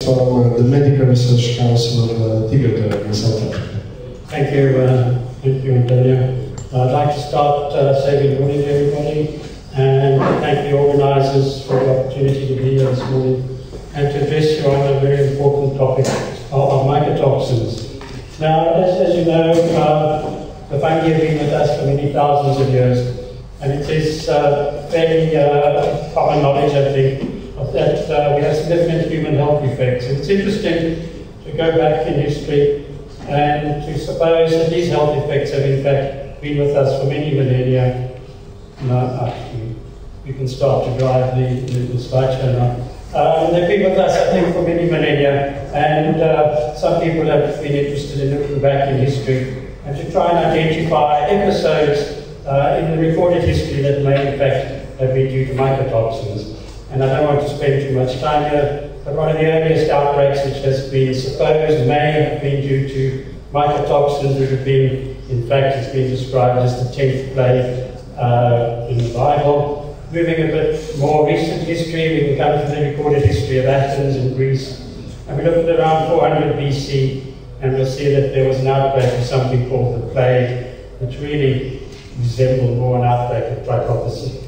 from the Medical Research Council of Tygerberg in South Africa. Thank you, Antonio. I'd like to start saying good morning to everybody and thank the organisers for the opportunity to be here this morning and to address you on a very important topic of mycotoxins. Now, as you know, the fungi have been with us for many thousands of years, and it is fairly common knowledge, I think, that we have significant human health effects. And it's interesting to go back in history and to suppose that these health effects have in fact been with us for many millennia. You can start to drive the slideshow now. They've been with us, I think, for many millennia, and some people have been interested in looking back in history and to try and identify episodes in the recorded history that may in fact have been due to mycotoxins. And I don't want to spend too much time here, but one of the earliest outbreaks which has been supposed may have been due to mycotoxins would have been, in fact, it's been described as the 10th plague in the Bible. Moving a bit more recent history, we can come to the recorded history of Athens and Greece. And we look at around 400 BC, and we'll see that there was an outbreak of something called the plague, which really resembled more an outbreak of trichopsy.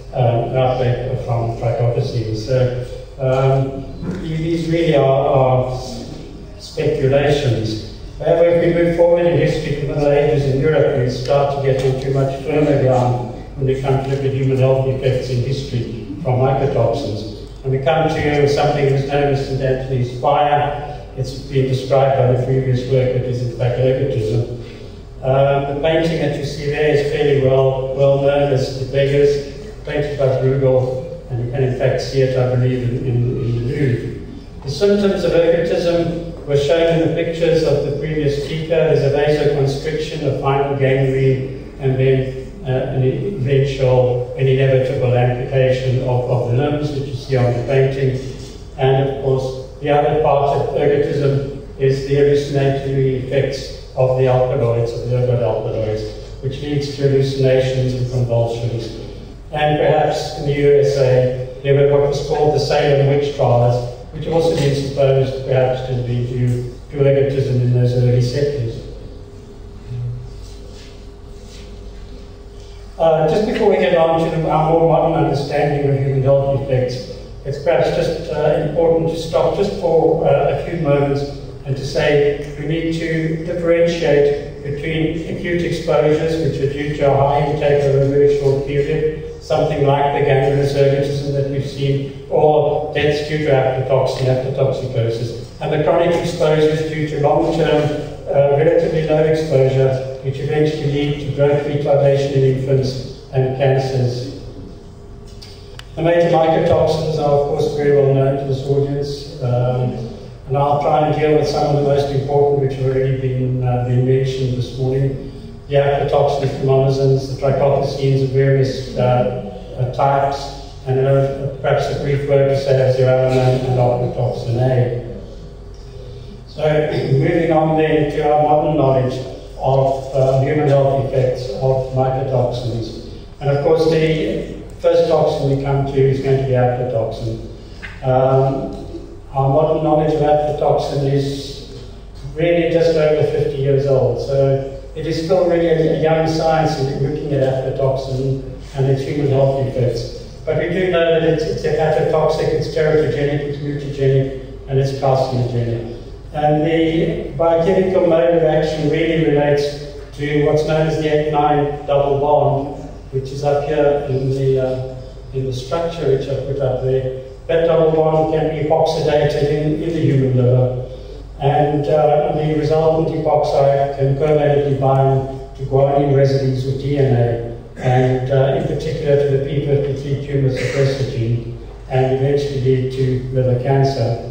From trichopsy. So these really are speculations. However, if we move forward in history to the Middle Ages in Europe, we start to get into much firmer ground when we come to look at human health effects in history from mycotoxins. And we come to something that's known as St. Anthony's fire. It's been described by the previous work, it is in fact ergotism. The painting that you see there is fairly well known as the Beggars, painted by Bruegel, and you can in fact see it, I believe, in the Louvre. The symptoms of ergotism were shown in the pictures of the previous speaker. There's a vasoconstriction, a final gangrene, and then an eventual and inevitable amputation of the limbs, which you see on the painting. And of course, the other part of ergotism is the hallucinatory effects of the alkaloids, of the ergot alkaloids, which leads to hallucinations and convulsions. And perhaps in the USA, there were what was called the Salem witch trials, which have also been supposed perhaps to be due to ergotism in those early settlers. Just before we get on to our more modern understanding of human health effects, it's perhaps just important to stop just for a few moments and to say we need to differentiate between acute exposures, which are due to a high intake over a very short period, something like the gangrenous ergotism that we've seen, or deaths due to aflatoxin, and the chronic exposures due to long-term, relatively low exposure, which eventually lead to growth retardation in infants and cancers. The major mycotoxins are, of course, very well known to this audience, and I'll try and deal with some of the most important, which have already been mentioned this morning. The aflatoxin fumonigens, the trichothecenes of various types, and perhaps a brief word to say of zearalenone and aflatoxin A. So, moving on then to our modern knowledge of human health effects of mycotoxins. And of course, the first toxin we come to is going to be aflatoxin. Our modern knowledge of aflatoxin is really just over 50 years old. So it is still really a young science in looking at aflatoxin and its human health effects. But we do know that it's hepatotoxic, it's teratogenic, it's mutagenic, and it's carcinogenic. And the biochemical mode of action really relates to what's known as the 8-9 double bond, which is up here in the structure which I've put up there. That double bond can be epoxidated in the human liver. And the resultant epoxide can covalently bind to guanine residues of DNA, and in particular to the p53 tumor suppressor gene, and eventually lead to liver cancer.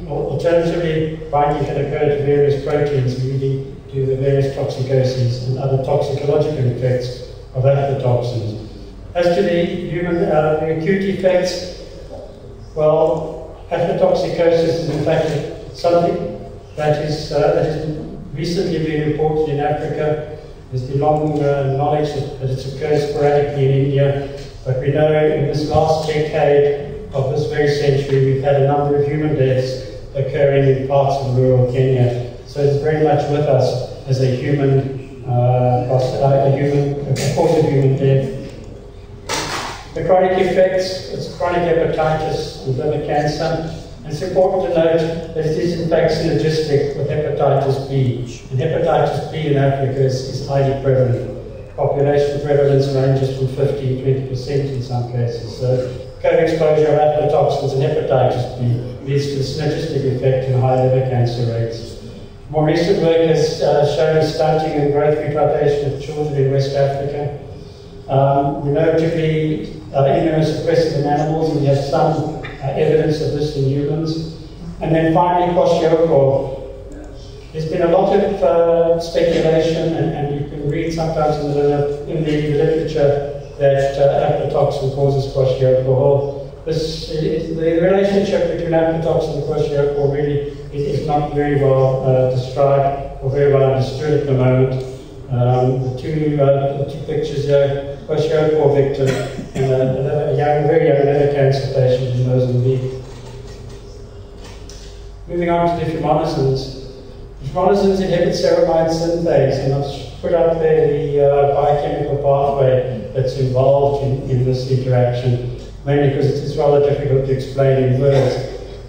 Alternatively, binding can occur to various proteins, leading to the various toxicoses and other toxicological effects of aflatoxins. As to the human acute effects, well, aflatoxicosis is in fact something that is recently been reported in Africa. There's been long knowledge that it's occurred sporadically in India, but we know in this last decade of this very century, we've had a number of human deaths occurring in parts of rural Kenya. So it's very much with us as a cause of human death. The chronic effects, it's chronic hepatitis and liver cancer. And it's important to note that it is in fact synergistic with hepatitis B. And hepatitis B in Africa is highly prevalent. Population prevalence ranges from 15–20% in some cases. So co-exposure of aflatoxins and hepatitis B leads to a synergistic effect in high liver cancer rates. More recent work has shown stunting and growth retardation of children in West Africa. We know particularly immunosuppressive in animals, and we have some evidence of this in humans. And then finally, kwashiorkor. There's been a lot of speculation, and you can read sometimes in the literature that aflatoxin causes kwashiorkor. The relationship between aflatoxin and kwashiorkor really is not very well described or very well understood at the moment. The two pictures here, kwashiorkor victim and a very young liver cancer patient in Mozambique. Moving on to the fumonisins. Fumonisins inhibit ceramide synthase, and I've put up there the biochemical pathway that's involved in this interaction, mainly because it's rather difficult to explain in words.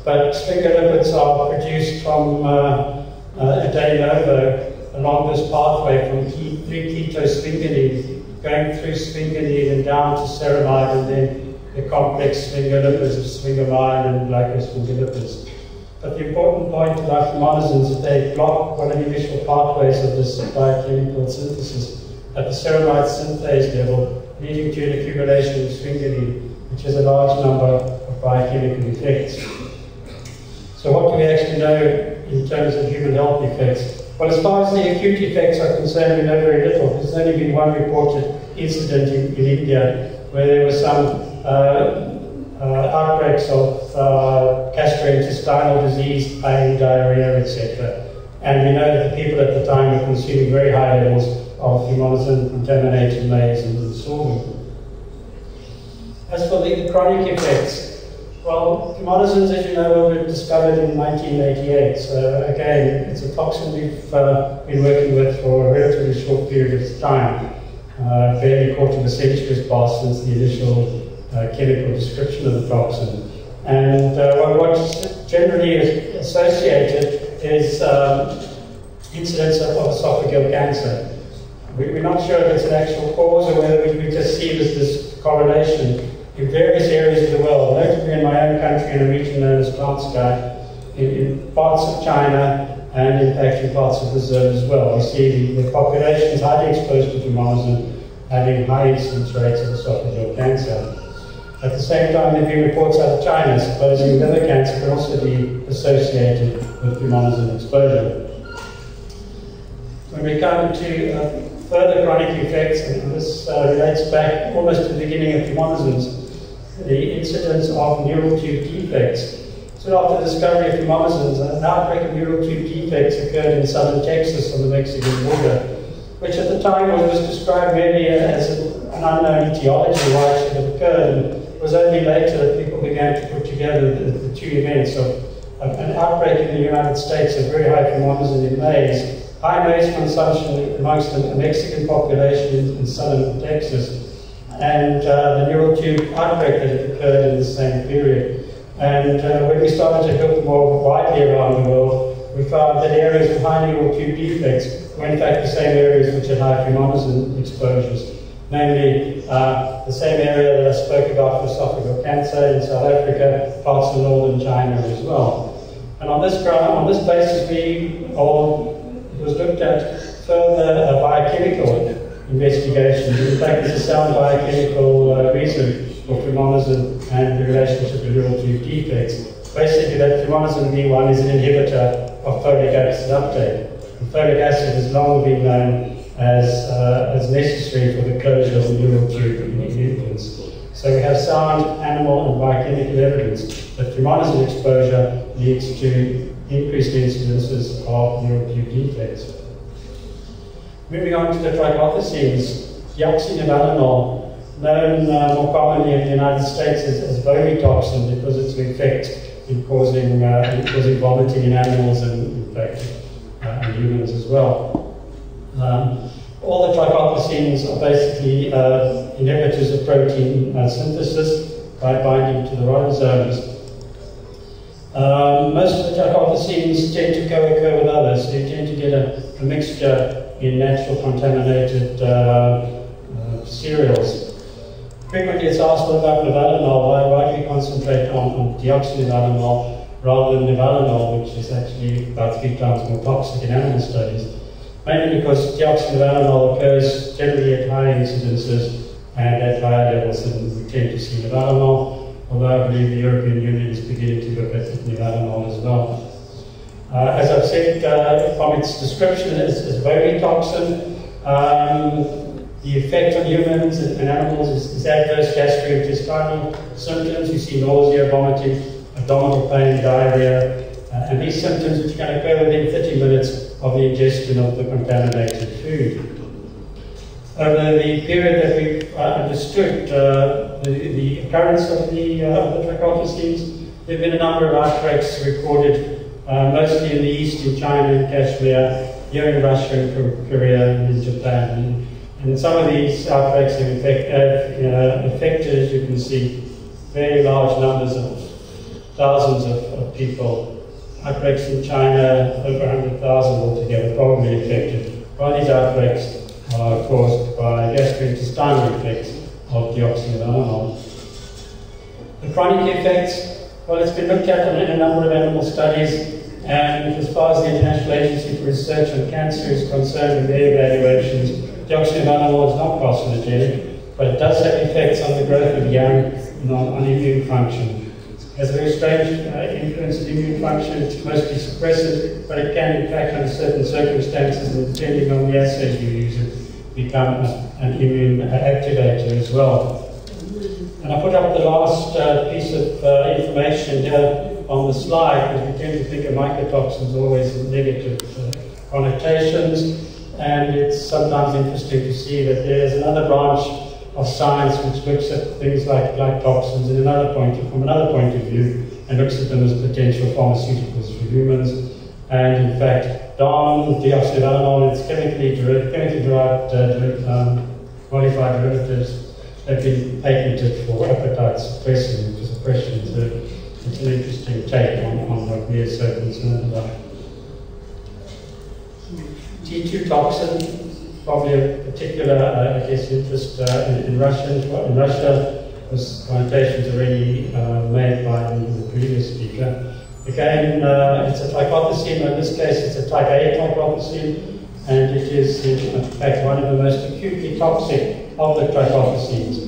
But sphingolipids are produced from a de novo along this pathway from 3-ketosphingolide, going through sphingolide and down to ceramide, and then the complex sphingolipids of sphingomyelin and glycosphingolipids. But the important point about fumonisins is that they block one of the initial pathways of this biochemical synthesis at the ceramide synthase level, leading to an accumulation of sphingolide, which has a large number of biochemical effects. So what do we actually know in terms of human health effects? Well, as far as the acute effects are concerned, we know very little. There's only been one reported incident in India where there were some outbreaks of gastrointestinal disease, pain, diarrhea, etc. And we know that the people at the time were consuming very high levels of fumonisin, contaminated maize, and sorghum. As for the chronic effects, well, fumonisins, as you know, were discovered in 1988. So again, it's a toxin we've been working with for a relatively short period of time. Barely a quarter of a century has passed since the initial chemical description of the toxin. And what's generally associated is incidence of esophageal cancer. We're not sure if it's an actual cause or whether we just see this correlation in various areas of the world, notably in my own country in a region known as Transkei, in parts of China, and in fact in parts of Brazil as well. We see the population is highly exposed to fumonisins, having high incidence rates of esophageal cancer. At the same time, there have been reports out of China supposing liver cancer can also be associated with fumonisin exposure. When we come to further chronic effects, and this relates back almost to the beginning of fumonisins, the incidence of neural tube defects. So after the discovery of fumonisins, an outbreak of neural tube defects occurred in southern Texas on the Mexican border, which at the time was described merely as an unknown etiology why it should have occurred. And it was only later that people began to put together the two events of an outbreak in the United States of very high fumonisin in maize, high maize consumption amongst a Mexican population in southern Texas, and the neural tube outbreak that had occurred in the same period. And when we started to look more widely around the world, we found that areas with high neural tube defects were in fact the same areas which had high fumonisin exposures, namely the same area that I spoke about for esophageal cancer in South Africa, parts of northern China as well. And on this basis, it was looked at further biochemical investigation. In fact, there's a sound biochemical reason for fumonisin and the relationship with neural tube defects. Basically, that fumonisin B1 is an inhibitor of folic acid uptake. And folic acid has long been known as necessary for the closure of the neural tube in infants. So we have sound animal and biochemical evidence that fumonisin exposure leads to increased incidences of neural tube defects. Moving on to the triglycerides, deoxynivalenol known more commonly in the United States as vomicotoxin because it's an effect in causing vomiting in animals and in fact in humans as well. All the trichothecenes are basically inhibitors of protein synthesis by binding to the ribosomes. Most of the trichothecenes tend to co-occur with others, so you tend to get a mixture in natural contaminated cereals. Frequently it's asked, what about nivalenol? Why do we concentrate on deoxynivalenol rather than nivalenol, which is actually about 3 times more toxic in animal studies? Mainly because deoxynivalenol occurs generally at higher incidences and at higher levels than we tend to see nivalenol, although I believe the European Union is beginning to look at nivalenol as well. As I've said, from its description as vomicotoxin, the effect on humans and animals is adverse gastrointestinal symptoms. You see nausea, vomiting, abdominal pain, diarrhea, and these symptoms which can occur within 30 minutes of the ingestion of the contaminated food. Over the period that we've understood the occurrence of the trichothecenes, there have been a number of outbreaks recorded, mostly in the east, in China and Kashmir, here in Russia and Korea and in Japan. And some of these outbreaks have affected, as you can see, very large numbers of thousands of people. Outbreaks in China, over 100,000 altogether, probably affected. While these outbreaks are caused by gastrointestinal effects of deoxynivalenol. The chronic effects, well, it's been looked at in a number of animal studies, and as far as the International Agency for Research on Cancer is concerned with their evaluations, deoxynivalenol is not carcinogenic, but it does have effects on the growth of young and on immune function. It has a very strange influence on immune function. It's mostly suppressive, but it can, in fact, under certain circumstances, and depending on the assays you use it, become an immune activator as well. And I put up the last piece of information here on the slide, because we tend to think of mycotoxins always in negative connotations. And it's sometimes interesting to see that there's another branch of science which looks at things like toxins from another point of view and looks at them as potential pharmaceuticals for humans. And in fact, deoxynivalenol, its chemically derived modified derivatives have been patented for appetite suppression. So it's an interesting take on what we are so concerned about. T2 toxin, probably a particular, interest in Russia. In Russia, was connotations already made by the previous speaker. Again, it's a trichothecene. In this case, it's a type A trichothecene, and it is in fact one of the most acutely toxic of the trichothecenes.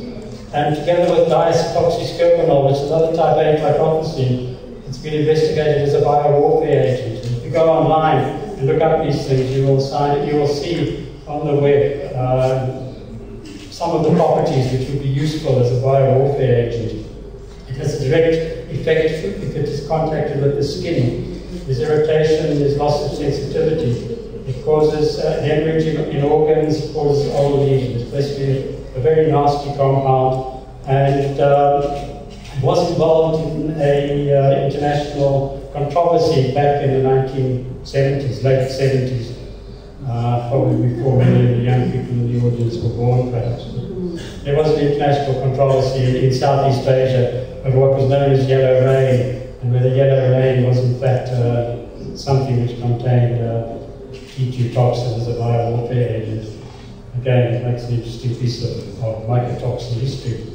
And together with diacetoxyscopanol, which is another type A trichothecene, it's been investigated as a biowarfare agent. And if you go online and look up these things, you will see on the web some of the properties which would be useful as a biowarfare agent. It has a direct effect if it is contacted with the skin. There's irritation, there's loss of sensitivity. It causes hemorrhage in organs, it causes old lesions. It's basically a very nasty compound, and it was involved in an international controversy back in the 1970s, late 70s, probably before many of the young people in the audience were born, perhaps. There was an international controversy in Southeast Asia of what was known as yellow rain, and whether yellow rain was in fact something which contained T2 toxin as a biowarfare agent. Again, it makes an interesting piece of mycotoxin history.